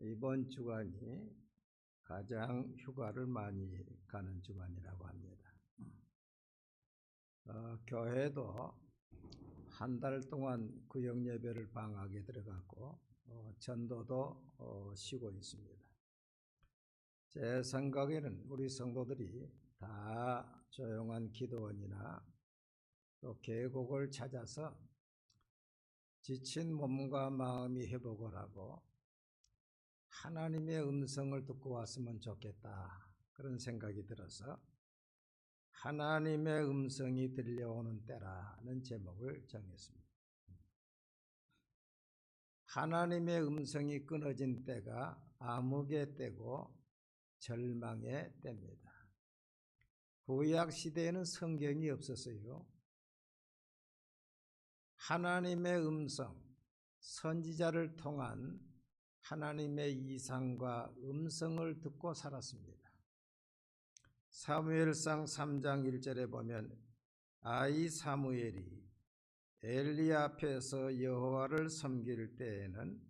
이번 주간이 가장 휴가를 많이 가는 주간이라고 합니다. 교회도 한 달 동안 구역 예배를 방학에 들어갔고 전도도 쉬고 있습니다. 제 생각에는 우리 성도들이 다 조용한 기도원이나 또 계곡을 찾아서 지친 몸과 마음이 회복을 하고 하나님의 음성을 듣고 왔으면 좋겠다, 그런 생각이 들어서 하나님의 음성이 들려오는 때라는 제목을 정했습니다. 하나님의 음성이 끊어진 때가 암흑의 때고 절망의 때입니다. 구약 시대에는 성경이 없었어요. 하나님의 음성, 선지자를 통한 하나님의 이상과 음성을 듣고 살았습니다. 사무엘상 3장 1절에 보면 아이 사무엘이 엘리 앞에서 여호와를 섬길 때에는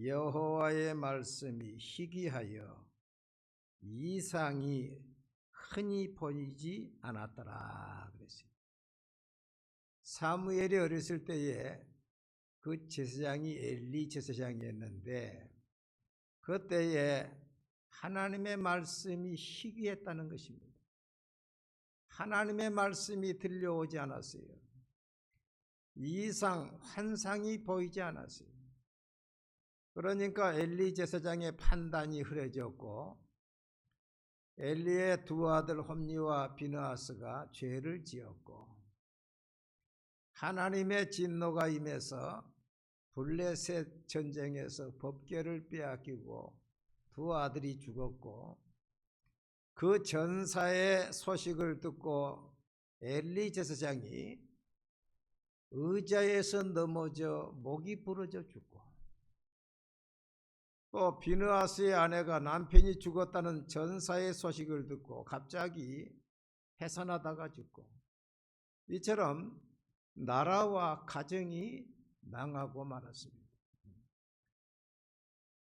여호와의 말씀이 희귀하여 이상이 흔히 보이지 않았더라 그랬어요. 사무엘이 어렸을 때에 그 제사장이 엘리 제사장이었는데 그때에 하나님의 말씀이 희귀했다는 것입니다. 하나님의 말씀이 들려오지 않았어요. 이상, 환상이 보이지 않았어요. 그러니까 엘리 제사장의 판단이 흐려졌고 엘리의 두 아들 홈니와 비느하스가 죄를 지었고 하나님의 진노가 임해서 블레셋 전쟁에서 법궤를 빼앗기고 두 아들이 죽었고 그 전사의 소식을 듣고 엘리 제사장이 의자에서 넘어져 목이 부러져 죽고 또 비느하스의 아내가 남편이 죽었다는 전사의 소식을 듣고 갑자기 해산하다가 죽고 이처럼 나라와 가정이 망하고 말았습니다.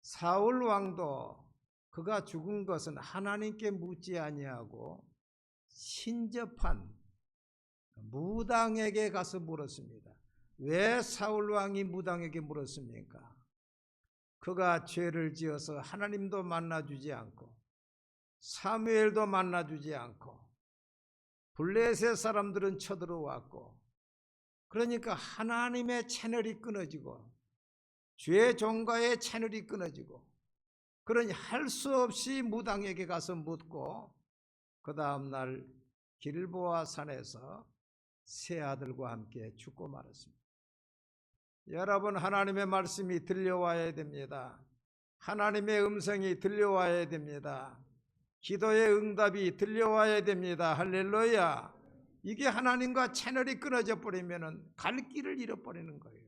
사울 왕도 그가 죽은 것은 하나님께 묻지 아니하고 신접한 무당에게 가서 물었습니다. 왜 사울 왕이 무당에게 물었습니까? 그가 죄를 지어서 하나님도 만나주지 않고 사무엘도 만나주지 않고 블레셋 사람들은 쳐들어왔고 그러니까 하나님의 채널이 끊어지고 죄 종가의 채널이 끊어지고 그러니 할 수 없이 무당에게 가서 묻고 그 다음 날 길보아 산에서 세 아들과 함께 죽고 말았습니다. 여러분, 하나님의 말씀이 들려와야 됩니다. 하나님의 음성이 들려와야 됩니다. 기도의 응답이 들려와야 됩니다. 할렐루야. 이게 하나님과 채널이 끊어져 버리면 갈 길을 잃어버리는 거예요.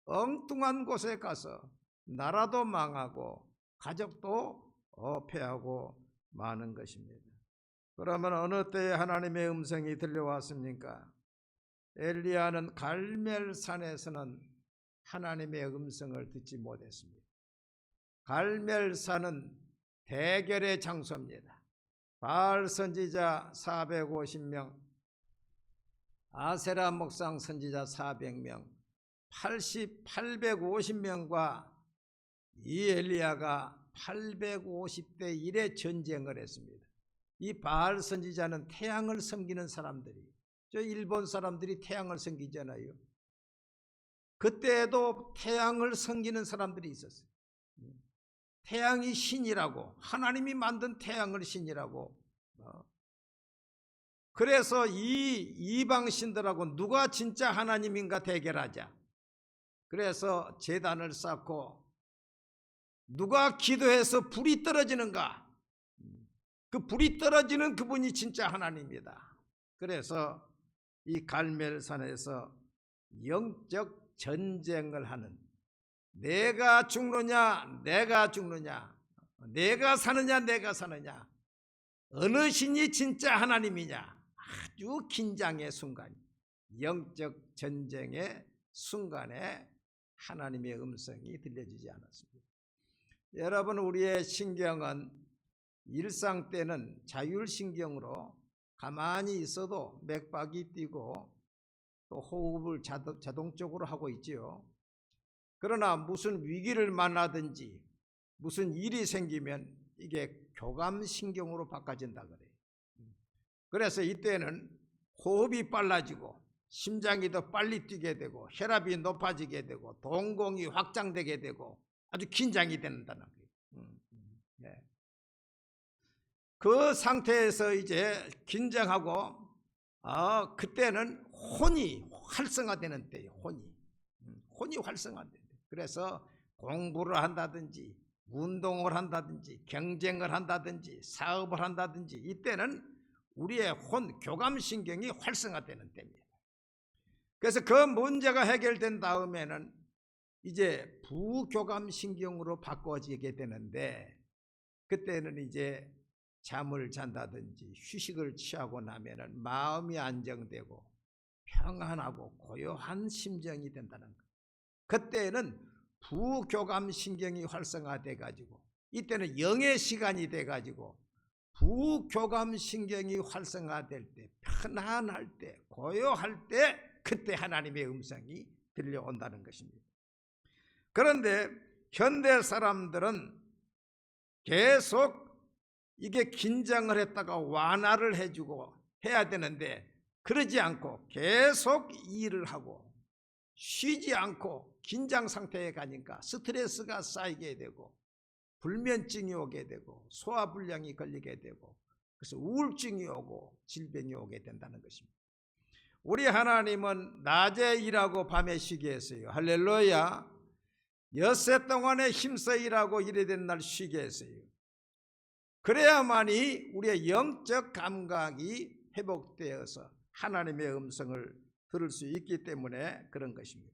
엉뚱한 곳에 가서 나라도 망하고 가족도 패하고 마는 것입니다. 그러면 어느 때에 하나님의 음성이 들려왔습니까? 엘리야는 갈멜산에서는 하나님의 음성을 듣지 못했습니다. 갈멜산은 대결의 장소입니다. 바알 선지자 450명, 아세라 목상 선지자 400명, 850명과 이 엘리야가 850대 1의 전쟁을 했습니다. 이 바알 선지자는 태양을 섬기는 사람들이, 저 일본 사람들이 태양을 섬기잖아요. 그때도 태양을 섬기는 사람들이 있었어요. 태양이 신이라고, 하나님이 만든 태양을 신이라고. 그래서 이 이방 신들하고 누가 진짜 하나님인가 대결하자. 그래서 제단을 쌓고 누가 기도해서 불이 떨어지는가, 그 불이 떨어지는 그분이 진짜 하나님이다. 그래서 이 갈멜산에서 영적 전쟁을 하는, 내가 죽느냐 내가 죽느냐, 내가 사느냐 내가 사느냐, 어느 신이 진짜 하나님이냐, 아주 긴장의 순간, 영적 전쟁의 순간에 하나님의 음성이 들려지지 않았습니다. 여러분, 우리의 신경은 일상 때는 자율신경으로 가만히 있어도 맥박이 뛰고 또 호흡을 자동적으로 하고 있지요. 그러나 무슨 위기를 만나든지 무슨 일이 생기면 이게 교감신경으로 바꿔진다 그래요. 그래서 이때는 호흡이 빨라지고 심장이 더 빨리 뛰게 되고 혈압이 높아지게 되고 동공이 확장되게 되고 아주 긴장이 된다는 거예요. 네. 그 상태에서 이제 긴장하고 그때는 혼이 활성화되는 때예요. 혼이 활성화되는 때. 그래서 공부를 한다든지 운동을 한다든지 경쟁을 한다든지 사업을 한다든지 이때는 우리의 교감신경이 활성화되는 때입니다. 그래서 그 문제가 해결된 다음에는 이제 부교감신경으로 바꿔지게 되는데, 그때는 이제 잠을 잔다든지 휴식을 취하고 나면은 마음이 안정되고 평안하고 고요한 심정이 된다는 거예요. 그때는 부교감신경이 활성화돼 가지고 이때는 영의 시간이 돼 가지고 부교감신경이 활성화될 때, 편안할 때, 고요할 때 그때 하나님의 음성이 들려온다는 것입니다. 그런데 현대 사람들은 계속 이게 긴장을 했다가 완화를 해주고 해야 되는데 그러지 않고 계속 일을 하고 쉬지 않고 긴장 상태에 가니까 스트레스가 쌓이게 되고 불면증이 오게 되고 소화불량이 걸리게 되고 그래서 우울증이 오고 질병이 오게 된다는 것입니다. 우리 하나님은 낮에 일하고 밤에 쉬게 했어요. 할렐루야. 엿새 동안에 힘써 일하고 일이 된 날 쉬게 했어요. 그래야만이 우리의 영적 감각이 회복되어서 하나님의 음성을 들을 수 있기 때문에 그런 것입니다.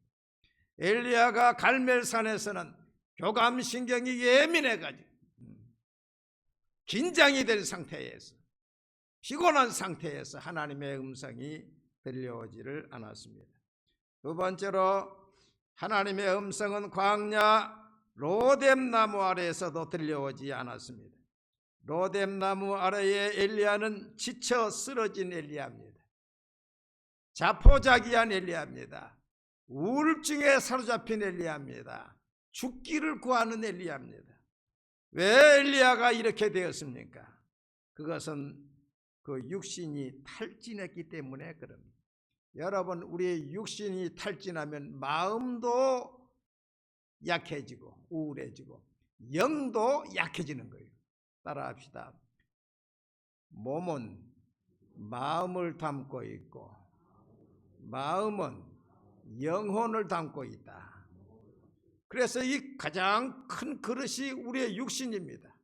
엘리야가 갈멜산에서는 교감신경이 예민해가지고 긴장이 된 상태에서 피곤한 상태에서 하나님의 음성이 들려오지를 않았습니다. 두 번째로 하나님의 음성은 광야 로뎀나무 아래에서도 들려오지 않았습니다. 로뎀나무 아래에 엘리야는 지쳐 쓰러진 엘리야입니다. 자포자기한 엘리야입니다. 우울증에 사로잡힌 엘리야입니다. 죽기를 구하는 엘리야입니다. 왜 엘리야가 이렇게 되었습니까? 그것은 그 육신이 탈진했기 때문에 그럽니다. 여러분, 우리의 육신이 탈진하면 마음도 약해지고 우울해지고 영도 약해지는 거예요. 따라합시다. 몸은 마음을 담고 있고 마음은 영혼을 담고 있다. 그래서 이 가장 큰 그릇이 우리의 육신입니다.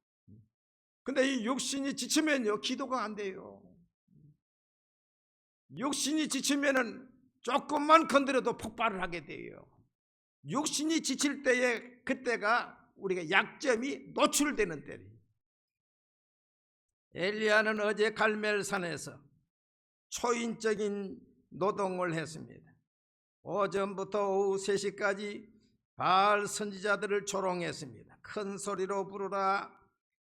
근데 이 육신이 지치면요 기도가 안 돼요. 육신이 지치면은 조금만 건드려도 폭발을 하게 돼요. 육신이 지칠 때에 그때가 우리가 약점이 노출되는 때예요. 엘리야는 어제 갈멜산에서 초인적인 노동을 했습니다. 오전부터 오후 3시까지 바알 선지자들을 조롱했습니다. 큰 소리로 부르라.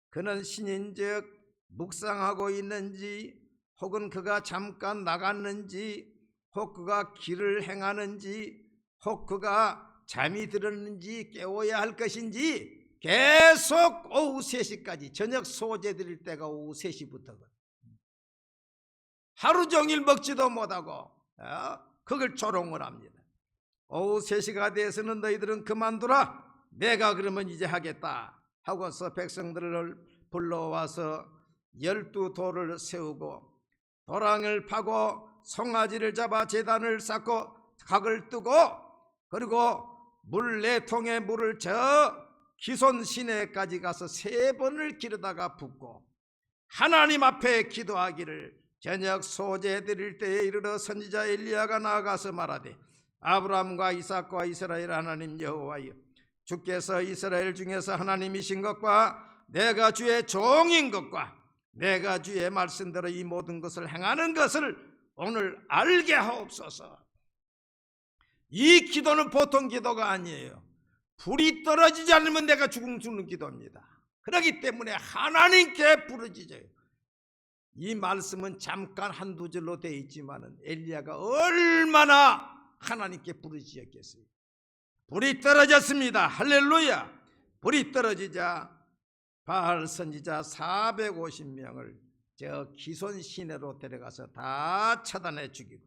그는 신인즉 묵상하고 있는지 혹은 그가 잠깐 나갔는지 혹 그가 길을 행하는지 혹 그가 잠이 들었는지 깨워야 할 것인지 계속 오후 3시까지 저녁 소재 드릴 때가 오후 3시부터 하루 종일 먹지도 못하고 그걸 조롱을 합니다. 오후 3시가 돼서는 너희들은 그만두라. 내가 그러면 이제 하겠다 하고서 백성들을 불러와서 12돌을 세우고 도랑을 파고 송아지를 잡아 제단을 쌓고 각을 뜨고 그리고 물 4통에 물을 저 기손 시내까지 가서 3번을 기르다가 붓고 하나님 앞에 기도하기를 저녁 소재 드릴 때에 이르러 선지자 엘리야가 나아가서 말하되 아브라함과 이삭과 이스라엘 하나님 여호와여 주께서 이스라엘 중에서 하나님이신 것과 내가 주의 종인 것과 내가 주의 말씀대로 이 모든 것을 행하는 것을 오늘 알게 하옵소서. 이 기도는 보통 기도가 아니에요. 불이 떨어지지 않으면 내가 죽는 기도입니다. 그렇기 때문에 하나님께 부르짖어요. 이 말씀은 잠깐 한두 절로 되어 있지만 엘리야가 얼마나 하나님께 부르짖었겠어요. 불이 떨어졌습니다. 할렐루야. 불이 떨어지자 바알 선지자 450명을 저 기손 시내로 데려가서 다 처단해 죽이고,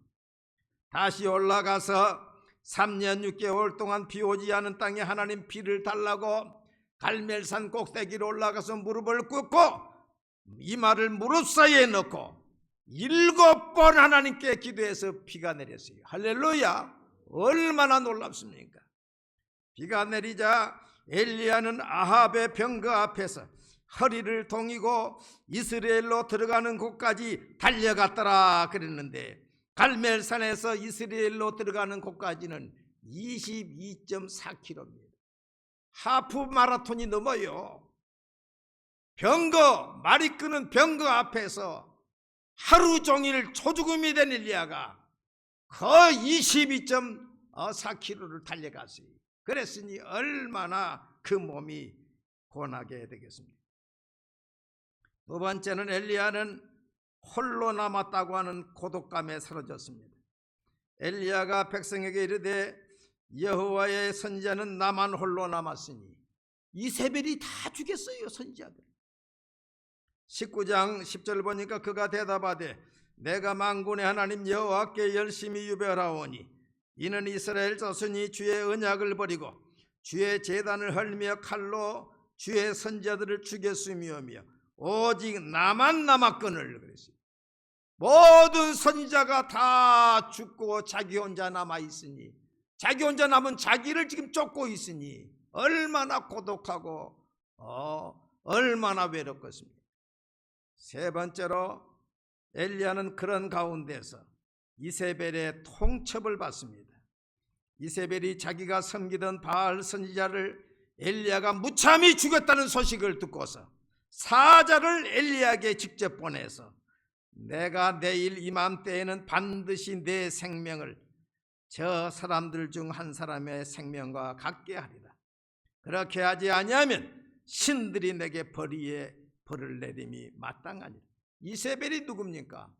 다시 올라가서 3년 6개월 동안 비 오지 않은 땅에 하나님 비를 달라고 갈멜산 꼭대기로 올라가서 무릎을 꿇고 이마를 무릎 사이에 넣고 7번 하나님께 기도해서 비가 내렸어요. 할렐루야. 얼마나 놀랍습니까? 비가 내리자 엘리야는 아합의 병거 앞에서 허리를 동이고 이스라엘로 들어가는 곳까지 달려갔더라 그랬는데, 갈멜산에서 이스라엘로 들어가는 곳까지는 22.4km입니다. 하프 마라톤이 넘어요. 병거, 말이 끄는 병거 앞에서 하루 종일 초죽음이 된 엘리야가 그 22.4km를 달려갔어요. 그랬으니 얼마나 그 몸이 고나게 되겠습니까? 두 번째는 엘리야는 홀로 남았다고 하는 고독감에 사로졌습니다. 엘리야가 백성에게 이르되 여호와의 선지자는 나만 홀로 남았으니 이세벨이 다 죽였어요. 선지자들. 19장 10절 보니까 그가 대답하되 내가 만군의 하나님 여호와께 열심히 유별하오니 이는 이스라엘 자손이 주의 언약을 버리고 주의 제단을 헐며 칼로 주의 선지자들을 죽였음이오며 오직 나만 남았거늘 그랬어요. 모든 선지자가 다 죽고 자기 혼자 남아있으니, 자기 혼자 남은 자기를 지금 쫓고 있으니 얼마나 고독하고 얼마나 외롭겠습니까? 세 번째로 엘리야는 그런 가운데서 이세벨의 통첩을 받습니다. 이세벨이 자기가 섬기던 바알 선지자를 엘리야가 무참히 죽였다는 소식을 듣고서 사자를 엘리야에게 직접 보내서 내가 내일 이맘때에는 반드시 내 생명을 저 사람들 중 한 사람의 생명과 같게 하리라. 그렇게 하지 아니하면 신들이 내게 벌을 내림이 마땅하니라. 이세벨이 누굽니까?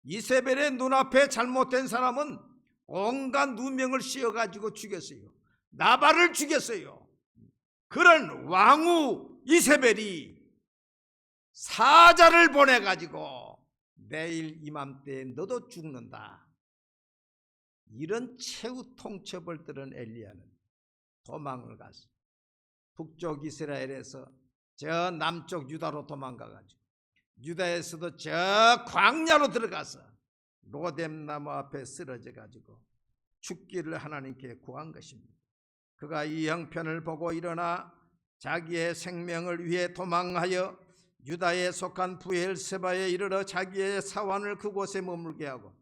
이세벨의 눈앞에 잘못된 사람은 온갖 누명을 씌워가지고 죽였어요. 나발을 죽였어요. 그런 왕후 이세벨이 사자를 보내가지고 내일 이맘때에 너도 죽는다, 이런 최후 통첩을 들은 엘리야는 도망을 갔어요. 북쪽 이스라엘에서 저 남쪽 유다로 도망가가지고 유다에서도 저 광야로 들어가서 로뎀나무 앞에 쓰러져가지고 죽기를 하나님께 구한 것입니다. 그가 이 형편을 보고 일어나 자기의 생명을 위해 도망하여 유다에 속한 부엘세바에 이르러 자기의 사환을 그곳에 머물게 하고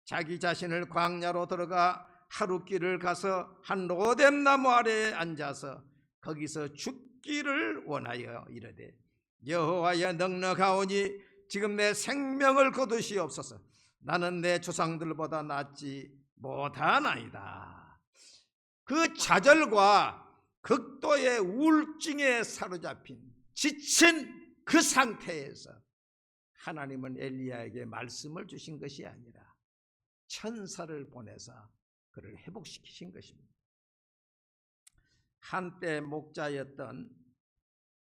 자기 자신을 광야로 들어가 하룻길을 가서 한 로뎀나무 아래에 앉아서 거기서 죽기를 원하여 이르되 여호와여 넉넉하오니 지금 내 생명을 거두시옵소서. 나는 내 조상들보다 낫지 못하나이다. 그 좌절과 극도의 우울증에 사로잡힌 지친 그 상태에서 하나님은 엘리야에게 말씀을 주신 것이 아니라 천사를 보내서 그를 회복시키신 것입니다. 한때 목자였던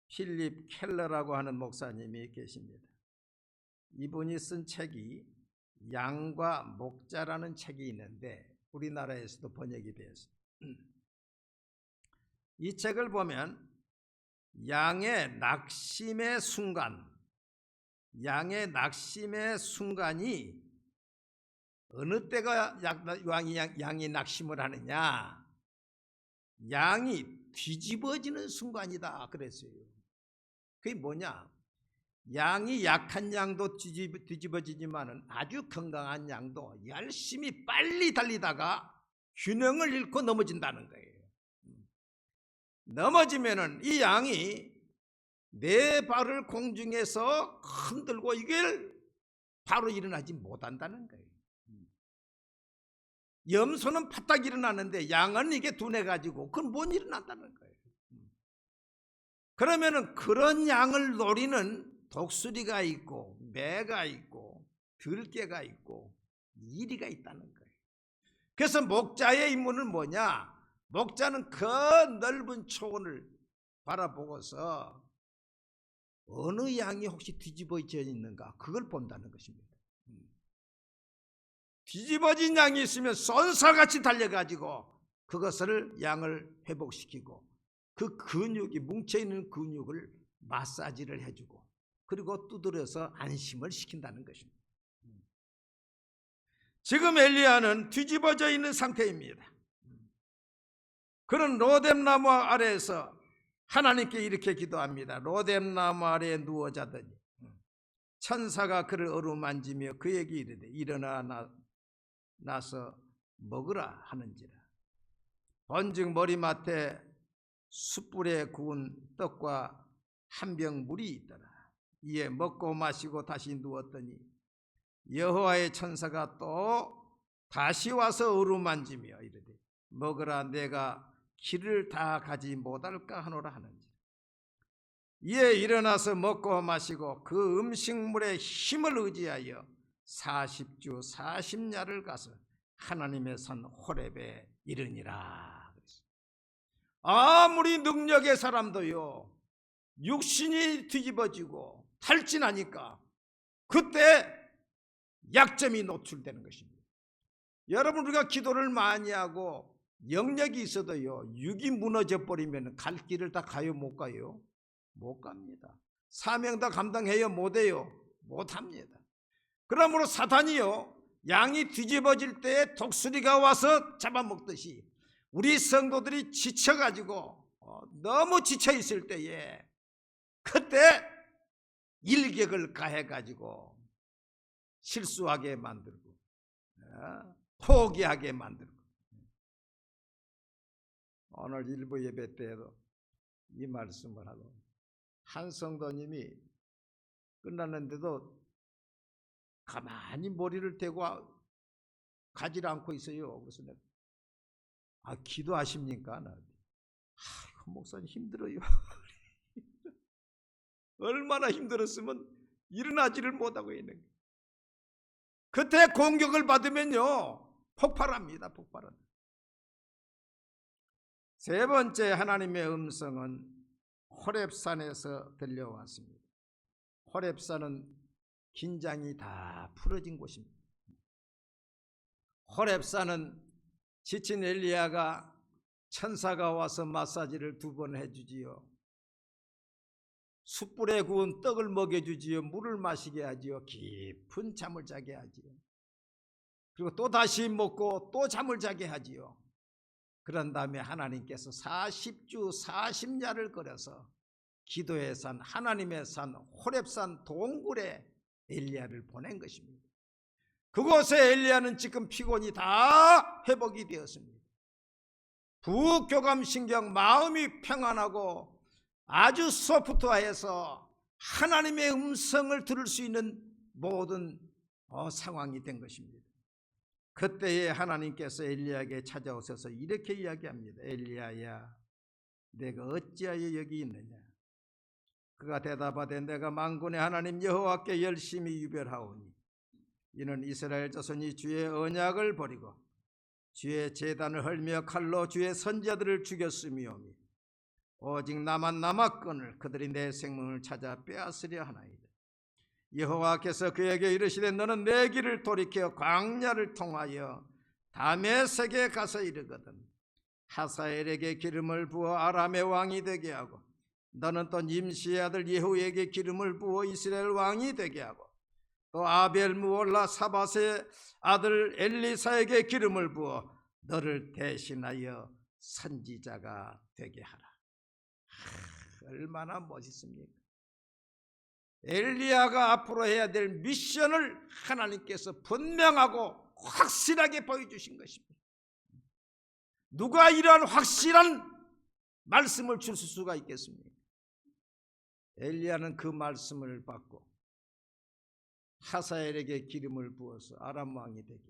필립 켈러라고 하는 목사님이 계십니다. 이분이 쓴 책이 양과 목자라는 책이 있는데 우리나라에서도 번역이 되었습니다. 이 책을 보면 양의 낙심의 순간이 어느 때가 양이 낙심을 하느냐, 양이 뒤집어지는 순간이다 그랬어요. 그게 뭐냐, 양이 약한 양도 뒤집어지지만 아주 건강한 양도 열심히 빨리 달리다가 균형을 잃고 넘어진다는 거예요. 넘어지면은 이 양이 네 발을 공중에서 흔들고 이걸 바로 일어나지 못한다는 거예요. 염소는 파딱 일어나는데 양은 이게 둔해 가지고 그건 못 일어난다는 거예요. 그러면은 그런 양을 노리는 독수리가 있고 매가 있고 들개가 있고 이리가 있다는 거예요. 그래서 목자의 임무는 뭐냐? 목자는 그 넓은 초원을 바라보고서 어느 양이 혹시 뒤집어져 있는가 그걸 본다는 것입니다. 뒤집어진 양이 있으면 쏜살같이 달려가지고 그것을 양을 회복시키고 그 근육이 뭉쳐있는 근육을 마사지를 해주고 그리고 두드려서 안심을 시킨다는 것입니다. 지금 엘리야는 뒤집어져 있는 상태입니다. 그는 로뎀나무 아래에서 하나님께 이렇게 기도합니다. 로뎀나무 아래에 누워 자더니 천사가 그를 어루만지며 그에게 이르되 일어나 나서 먹으라 하는지라. 본즉 머리맡에 숯불에 구운 떡과 한 병 물이 있더라. 이에 먹고 마시고 다시 누웠더니 여호와의 천사가 또 다시 와서 어루만지며 이르되 먹으라 내가 길을 다 가지 못할까 하노라 하는지라. 이에 일어나서 먹고 마시고 그 음식물의 힘을 의지하여 40주 40야를 가서 하나님의 산 호렙에 이르니라. 아무리 능력의 사람도요 육신이 뒤집어지고 탈진하니까 그때 약점이 노출되는 것입니다. 여러분 우리가 기도를 많이 하고 영역이 있어도요 육이 무너져 버리면 갈 길을 다 가요 못 가요? 못 갑니다. 사명 다 감당해요 못해요? 못합니다. 그러므로 사탄이요 양이 뒤집어질 때 독수리가 와서 잡아먹듯이 우리 성도들이 지쳐가지고 너무 지쳐 있을 때에 그때 일격을 가해가지고 실수하게 만들고 포기하게 만들고 오늘 일부 예배 때에도 이 말씀을 하고 한 성도님이 끝났는데도 가만히 머리를 대고 가지를 않고 있어요. 그래서 내가 기도하십니까? 목사님 힘들어요. 얼마나 힘들었으면 일어나지를 못하고 있는 거예요. 그때 공격을 받으면요 폭발합니다. 폭발합니다. 세 번째 하나님의 음성은 호렙산에서 들려왔습니다. 호렙산은 긴장이 다 풀어진 곳입니다. 호렙산은 지친 엘리야가 천사가 와서 마사지를 2번 해주지요. 숯불에 구운 떡을 먹여주지요. 물을 마시게 하지요. 깊은 잠을 자게 하지요. 그리고 또 다시 먹고 또 잠을 자게 하지요. 그런 다음에 하나님께서 40주 40야를 걸어서 기도의 산 하나님의 산 호렙산 동굴에 엘리야를 보낸 것입니다. 그곳에 엘리야는 지금 피곤이 다 회복이 되었습니다. 부교감신경 마음이 평안하고 아주 소프트해서 하나님의 음성을 들을 수 있는 모든 상황이 된 것입니다. 그때에 하나님께서 엘리야에게 찾아오셔서 이렇게 이야기합니다. 엘리야야 내가 어찌하여 여기 있느냐. 그가 대답하되 내가 만군의 하나님 여호와께 열심히 유별하오니 이는 이스라엘 자손이 주의 언약을 버리고 주의 제단을 헐며 칼로 주의 선지자들을 죽였으미오니 오직 나만 남았거늘 그들이 내 생명을 찾아 빼앗으려 하나이다. 여호와께서 그에게 이르시되 너는 내 길을 돌이켜 광야를 통하여 다메섹에 가서 이르거든 하사엘에게 기름을 부어 아람의 왕이 되게 하고 너는 또 nim시의 아들 예후에게 기름을 부어 이스라엘 왕이 되게 하고 또 아벨 무올라 사밧의 아들 엘리사에게 기름을 부어 너를 대신하여 선지자가 되게 하라. 얼마나 멋있습니까? 엘리야가 앞으로 해야 될 미션을 하나님께서 분명하고 확실하게 보여주신 것입니다. 누가 이러한 확실한 말씀을 줄 수가 있겠습니까? 엘리야는 그 말씀을 받고 하사엘에게 기름을 부어서 아람 왕이 되게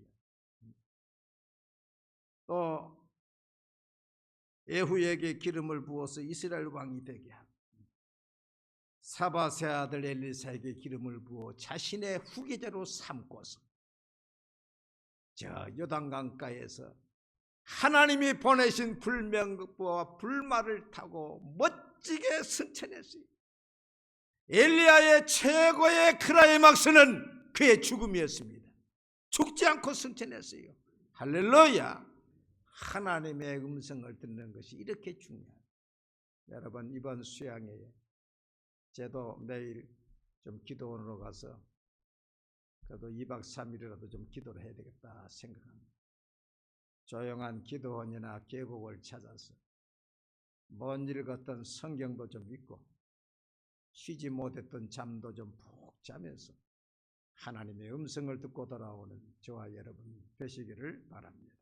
또 예후에게 기름을 부어서 이스라엘 왕이 되게 하고 사밧의 아들 엘리사에게 기름을 부어 자신의 후계자로 삼고서 저 요단강가에서 하나님이 보내신 불명과 불말을 타고 멋지게 승천했어요. 엘리야의 최고의 클라이막스는 그의 죽음이었습니다. 죽지 않고 승천했어요. 할렐루야. 하나님의 음성을 듣는 것이 이렇게 중요해요. 여러분, 이번 수양회에 저도 내일 좀 기도원으로 가서 그래도 2박 3일이라도 좀 기도를 해야 되겠다 생각합니다. 조용한 기도원이나 계곡을 찾아서 먼 일 걷던 성경도 좀 읽고 쉬지 못했던 잠도 좀 푹 자면서 하나님의 음성을 듣고 돌아오는 저와 여러분 되시기를 바랍니다.